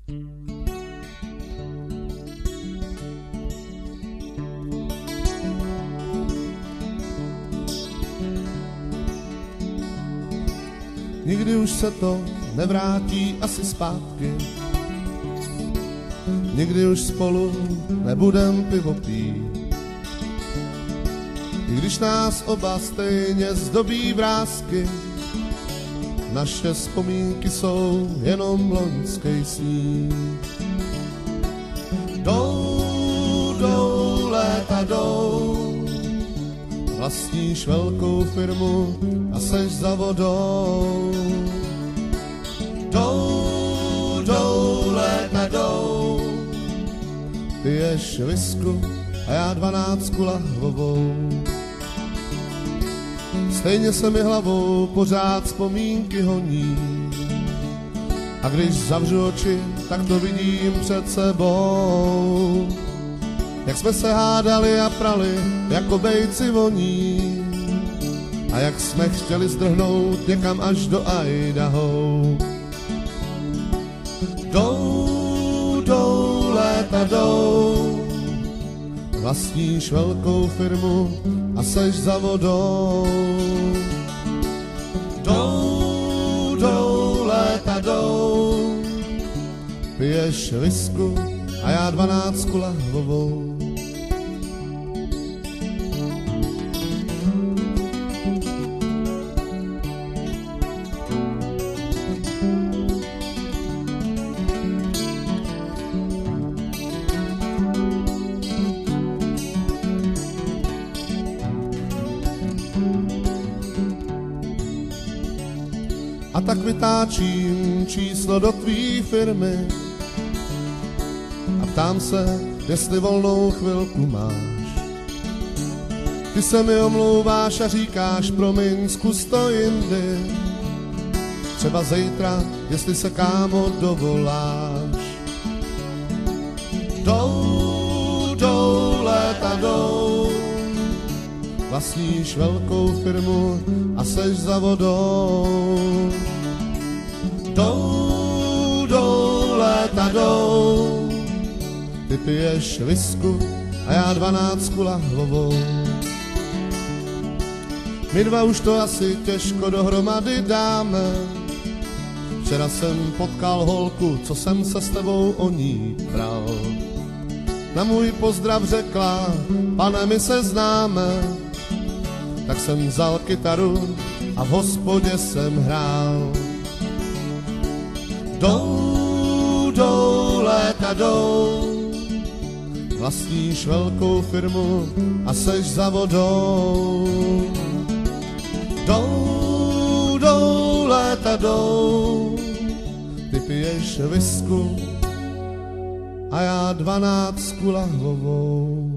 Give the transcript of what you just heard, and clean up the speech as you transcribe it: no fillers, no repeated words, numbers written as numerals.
Nikdy už se to nevrátí asi zpátky, nikdy už spolu nebudem pivo pít. I když nás oba stejně zdobí vrásky, naše vzpomínky jsou jenom loňský sníh. Jdou léta, vlastníš velkou firmu a seš za vodou. Jdou léta, piješ visku a já 12 lahvovou. Stejně se mi hlavou pořád vzpomínky honí, a když zavřu oči, tak to vidím před sebou. Jak jsme se hádali a prali, jako bejci voní, a jak jsme chtěli zdrhnout někam až do Idaho. Jdou léta, vlastníš velkou firmu a seš za vodou. Jdou léta, piješ visku a já 12 lahvovou. A tak vytáčím číslo do tvý firmy a ptám se, jestli volnou chvilku máš. Ty se mi omlouváš a říkáš, promiň, zkus to jindy. Třeba zítra, jestli se kámo dovoláš. Jdou léta, vlastníš velkou firmu a seš za vodou. Jdou léta, ty piješ visku a já 12 lahvovou. My dva už to asi těžko dohromady dáme. Včera jsem potkal holku, co jsem se s tebou o ní pral. Na můj pozdrav řekla, pane, my se známe. Tak jsem vzal kytaru a v hospodě jsem hrál. Jdou léta, vlastníš velkou firmu a seš za vodou. Jdou léta, ty piješ visku a já 12 lahvovou.